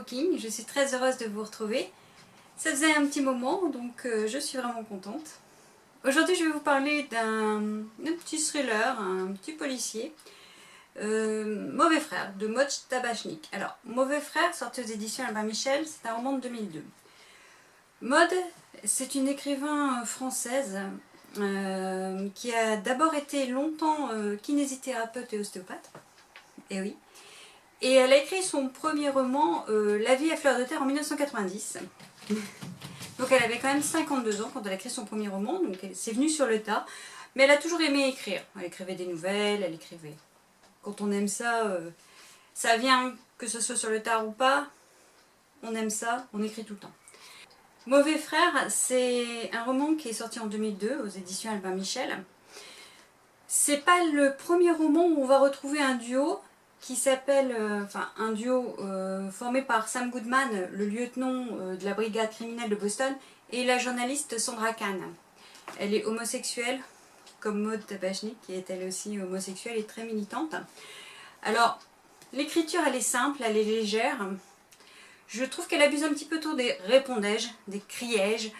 King, je suis très heureuse de vous retrouver. Ça faisait un petit moment, donc je suis vraiment contente. Aujourd'hui je vais vous parler d'un petit thriller, un petit policier, Mauvais Frère, de Maud Tabachnik. Alors, Mauvais Frère, sorti aux éditions Albin Michel, c'est un roman de 2002. Maud, c'est une écrivain française qui a d'abord été longtemps kinésithérapeute et ostéopathe. Et oui. Et elle a écrit son premier roman, La vie à fleur de terre, en 1990. Donc elle avait quand même 52 ans quand elle a écrit son premier roman, donc c'est venu sur le tas. Mais elle a toujours aimé écrire. Elle écrivait des nouvelles, elle écrivait. Quand on aime ça, ça vient, que ce soit sur le tard ou pas, on aime ça, on écrit tout le temps. Mauvais Frère, c'est un roman qui est sorti en 2002 aux éditions Albin Michel. C'est pas le premier roman où on va retrouver un duo qui s'appelle, un duo formé par Sam Goodman, le lieutenant de la brigade criminelle de Boston, et la journaliste Sandra Kahn. Elle est homosexuelle, comme Maud Tabachnik, qui est elle aussi homosexuelle et très militante. Alors, l'écriture elle est simple, elle est légère. Je trouve qu'elle abuse un petit peu trop des répondais-je, des criais-je,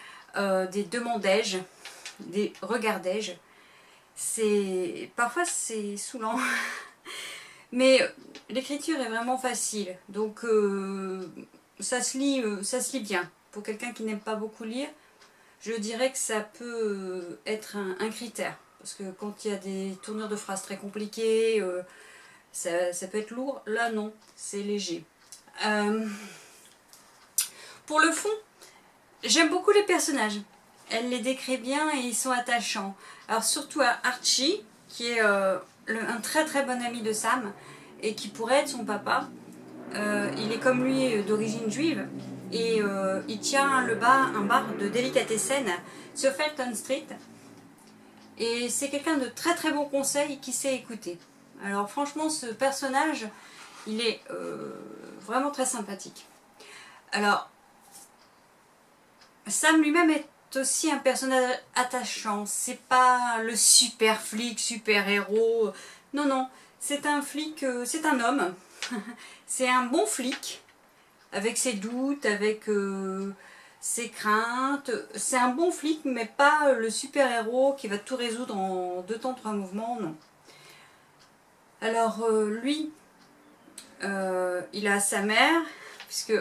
des demandais-je, des regardais-je. Parfois c'est saoulant. Mais l'écriture est vraiment facile, donc ça se lit bien. Pour quelqu'un qui n'aime pas beaucoup lire, je dirais que ça peut être un critère. Parce que quand il y a des tournures de phrases très compliquées, ça peut être lourd. Là non, c'est léger. Pour le fond, j'aime beaucoup les personnages. Elle les décrit bien et ils sont attachants. Alors surtout à Archie, qui est un très très bon ami de Sam et qui pourrait être son papa. Il est comme lui d'origine juive et il tient un bar de délicatessen sur Felton Street. Et c'est quelqu'un de très très bon conseil qui sait écouter. Alors franchement ce personnage, il est vraiment très sympathique. Alors Sam lui-même est aussi un personnage attachant, c'est pas le super flic, super héros, non non, c'est un flic, c'est un homme, c'est un bon flic, avec ses doutes, avec ses craintes, c'est un bon flic mais pas le super héros qui va tout résoudre en 2 temps 3 mouvements, non. Alors lui, il a sa mère, puisque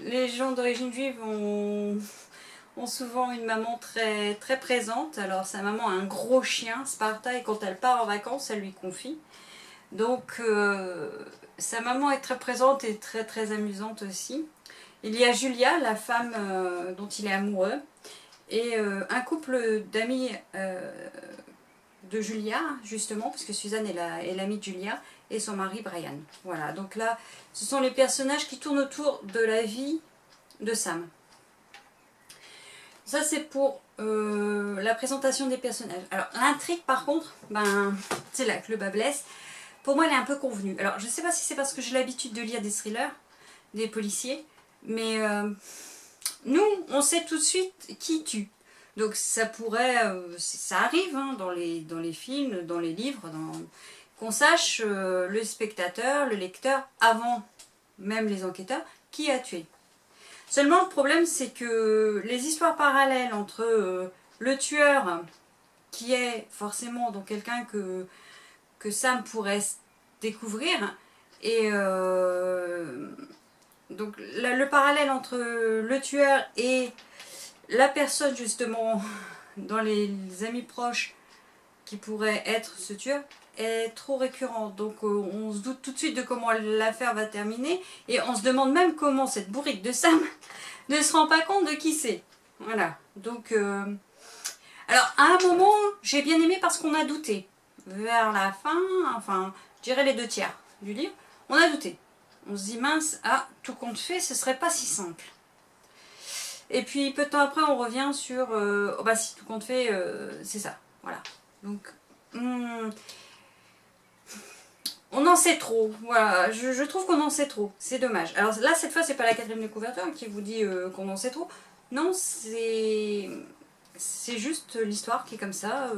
les gens d'origine juive ont souvent une maman très, très présente. Alors sa maman a un gros chien, Sparta, et quand elle part en vacances, elle lui confie. Donc sa maman est très présente et très très amusante aussi. Il y a Julia, la femme dont il est amoureux, et un couple d'amis de Julia, justement, puisque Suzanne est l'amie de Julia, et son mari Brian. Voilà, donc là, ce sont les personnages qui tournent autour de la vie de Sam. Ça c'est pour la présentation des personnages. Alors l'intrigue par contre, c'est là que le bas blesse. Pour moi elle est un peu convenue. Alors je ne sais pas si c'est parce que j'ai l'habitude de lire des thrillers, des policiers, mais nous on sait tout de suite qui tue. Donc ça pourrait, ça arrive hein, dans les films, dans les livres, qu'on sache le spectateur, le lecteur, avant même les enquêteurs, qui a tué. Seulement le problème c'est que les histoires parallèles entre le tueur qui est forcément donc quelqu'un que Sam pourrait découvrir et donc le parallèle entre le tueur et la personne justement dans les amis proches qui pourrait être ce tueur est trop récurrent, donc on se doute tout de suite de comment l'affaire va terminer et on se demande même comment cette bourrique de Sam ne se rend pas compte de qui c'est. Voilà, donc alors à un moment j'ai bien aimé parce qu'on a douté vers la fin, enfin je dirais les 2 tiers du livre, on a douté, on se dit mince, ah tout compte fait ce serait pas si simple. Et puis peu de temps après on revient sur oh bah si tout compte fait c'est ça, voilà, donc on en sait trop, voilà, je trouve qu'on en sait trop, c'est dommage. Alors là cette fois c'est pas la 4e de couverture qui vous dit qu'on en sait trop, non c'est juste l'histoire qui est comme ça,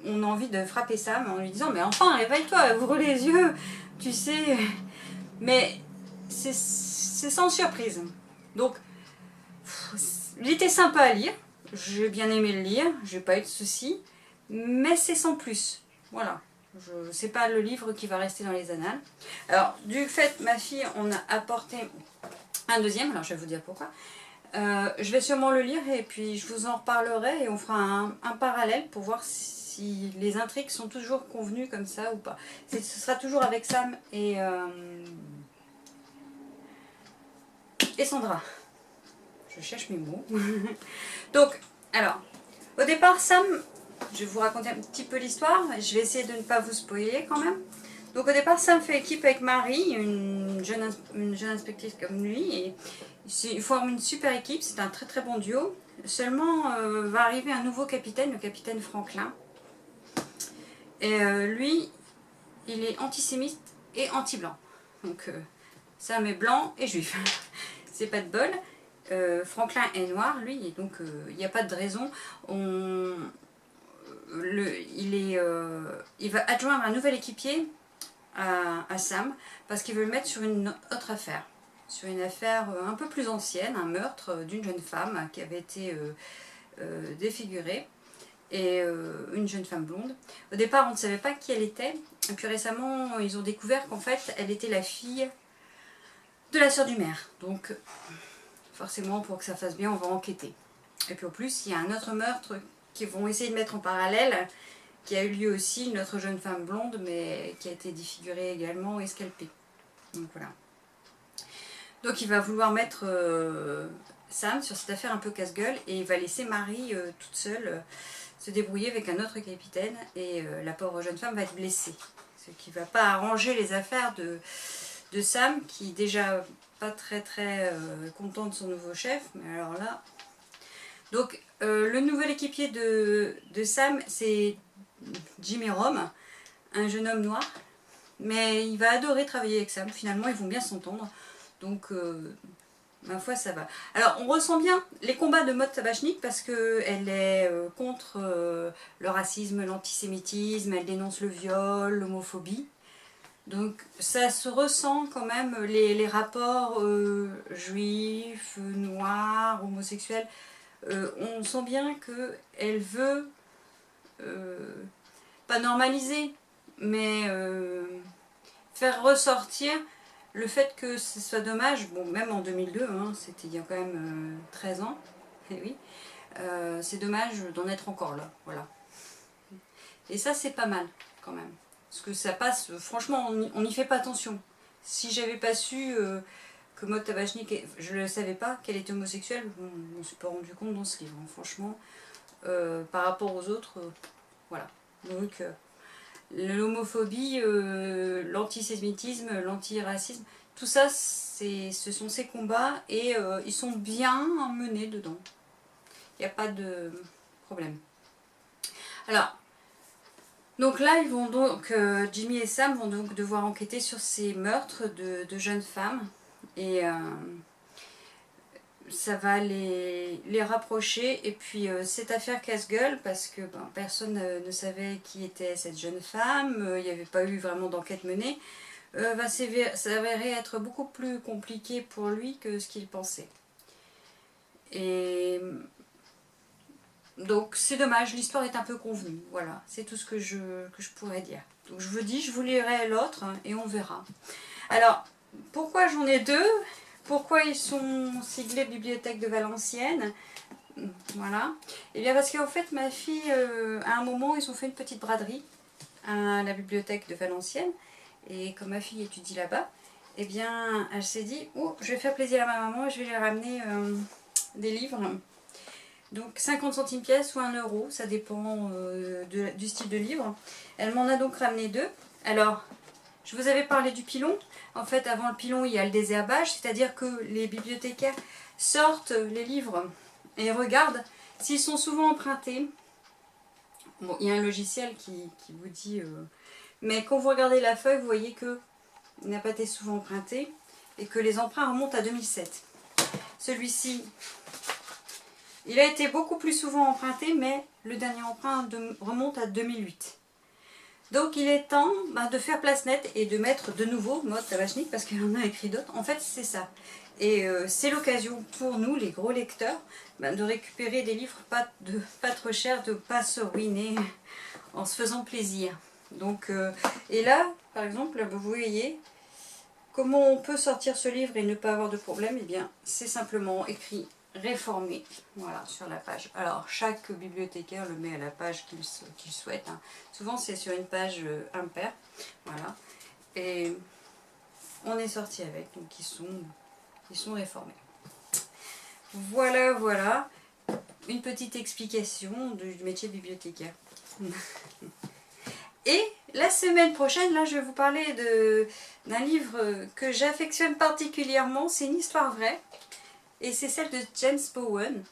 on a envie de frapper Sam en lui disant mais enfin réveille-toi, ouvre les yeux, tu sais, mais c'est sans surprise. Donc, il était sympa à lire, j'ai bien aimé le lire, j'ai pas eu de soucis, mais c'est sans plus. Voilà, c'est pas le livre qui va rester dans les annales. Alors, du fait, ma fille, on a apporté un deuxième, alors je vais vous dire pourquoi. Je vais sûrement le lire et puis je vous en reparlerai et on fera un parallèle pour voir si les intrigues sont toujours convenues comme ça ou pas. Ce sera toujours avec Sam et Sandra. Je cherche mes mots. Donc, alors, au départ, Sam, je vais vous raconter un petit peu l'histoire. Je vais essayer de ne pas vous spoiler quand même. Donc au départ, Sam fait équipe avec Marie, une jeune inspectrice comme lui, et ils forment une super équipe, c'est un très très bon duo. Seulement, va arriver un nouveau capitaine, le capitaine Franklin. Et lui, il est antisémite et anti-blanc. Donc Sam est blanc et juif. C'est pas de bol. Franklin est noir, lui, et donc il n'y a pas de raison. Il va adjoindre un nouvel équipier à Sam parce qu'il veut le mettre sur une autre affaire. Sur une affaire un peu plus ancienne, un meurtre d'une jeune femme qui avait été défigurée. Et une jeune femme blonde. Au départ, on ne savait pas qui elle était. Et puis récemment, ils ont découvert qu'en fait, elle était la fille de la sœur du maire. Donc, forcément, pour que ça fasse bien, on va enquêter. Et puis en plus, il y a un autre meurtre qu'ils vont essayer de mettre en parallèle, qui a eu lieu aussi, une autre jeune femme blonde, mais qui a été défigurée également et scalpée. Donc voilà. Donc il va vouloir mettre Sam sur cette affaire un peu casse-gueule et il va laisser Marie toute seule se débrouiller avec un autre capitaine et la pauvre jeune femme va être blessée. Ce qui ne va pas arranger les affaires de Sam qui est déjà pas très content de son nouveau chef, mais alors là... Donc le nouvel équipier de Sam c'est Jimmy Rome, un jeune homme noir, mais il va adorer travailler avec Sam, finalement ils vont bien s'entendre, donc ma foi ça va. Alors on ressent bien les combats de Maud Tabachnik parce qu'elle est contre le racisme, l'antisémitisme, elle dénonce le viol, l'homophobie, donc ça se ressent quand même les rapports juifs, noirs, homosexuels, on sent bien qu'elle veut pas normaliser, mais faire ressortir le fait que ce soit dommage, bon même en 2002, hein, c'était il y a quand même 13 ans, et oui, c'est dommage d'en être encore là, voilà. Et ça c'est pas mal quand même, parce que ça passe, franchement on n'y fait pas attention. Si j'avais pas su que Maud Tabachnik, je ne le savais pas qu'elle était homosexuelle, on ne s'est pas rendu compte dans ce livre, hein, franchement, par rapport aux autres, voilà. Donc l'homophobie, l'antisémitisme, l'antiracisme, tout ça, ce sont ces combats et ils sont bien menés dedans. Il n'y a pas de problème. Alors, donc là, ils vont donc, Jimmy et Sam vont donc devoir enquêter sur ces meurtres de jeunes femmes et ça va les rapprocher. Et puis cette affaire casse-gueule, parce que personne ne savait qui était cette jeune femme, il n'y avait pas eu vraiment d'enquête menée, va s'avérer être beaucoup plus compliqué pour lui que ce qu'il pensait. Et donc c'est dommage, l'histoire est un peu convenue, voilà, c'est tout ce que je pourrais dire. Donc je vous dis, je vous lirai l'autre et on verra. Alors, pourquoi j'en ai deux? Pourquoi ils sont siglés Bibliothèque de Valenciennes? Voilà. Et bien parce qu'en fait ma fille, à un moment, ils ont fait une petite braderie à la Bibliothèque de Valenciennes. Et comme ma fille étudie là-bas, et bien elle s'est dit, oh, je vais faire plaisir à ma maman, je vais lui ramener des livres. Donc 50 centimes pièce ou 1 euro, ça dépend du style de livre. Elle m'en a donc ramené deux. Alors, je vous avais parlé du pilon. En fait, avant le pilon, il y a le désherbage, c'est-à-dire que les bibliothécaires sortent les livres et regardent s'ils sont souvent empruntés. Bon, il y a un logiciel qui vous dit... mais quand vous regardez la feuille, vous voyez qu'il n'a pas été souvent emprunté et que les emprunts remontent à 2007. Celui-ci, il a été beaucoup plus souvent emprunté, mais le dernier emprunt remonte à 2008. Donc il est temps de faire place nette et de mettre de nouveau mode Tabachnik parce qu'il en a écrit d'autres. En fait c'est ça. Et c'est l'occasion pour nous, les gros lecteurs, de récupérer des livres pas trop chers, de ne pas se ruiner en se faisant plaisir. Donc, et là, par exemple, vous voyez comment on peut sortir ce livre et ne pas avoir de problème. Eh bien, c'est simplement écrit réformé, voilà, sur la page. Alors, chaque bibliothécaire le met à la page qu'il souhaite. Hein. Souvent, c'est sur une page impair, voilà. Et on est sorti avec, donc ils sont réformés. Voilà, voilà, une petite explication du métier de bibliothécaire. Et la semaine prochaine, là, je vais vous parler d'un livre que j'affectionne particulièrement. C'est une histoire vraie. Et c'est celle de James Bowen.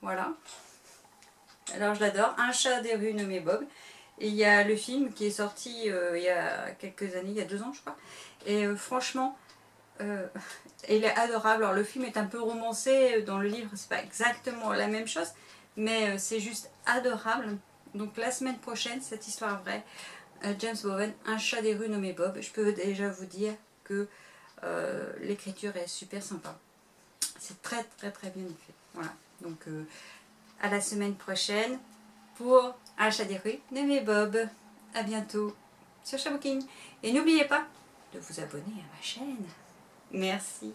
Voilà. Alors, je l'adore. Un chat des rues nommé Bob. Et il y a le film qui est sorti il y a quelques années, il y a 2 ans, je crois. Et franchement, il est adorable. Alors, le film est un peu romancé. Dans le livre, c'est pas exactement la même chose. Mais c'est juste adorable. Donc, la semaine prochaine, cette histoire vraie. James Bowen, un chat des rues nommé Bob. Je peux déjà vous dire que l'écriture est super sympa. C'est très très très bien fait. Voilà. Donc à la semaine prochaine pour un chat des rues nommé Bob. À bientôt sur Chabooking. Et n'oubliez pas de vous abonner à ma chaîne. Merci.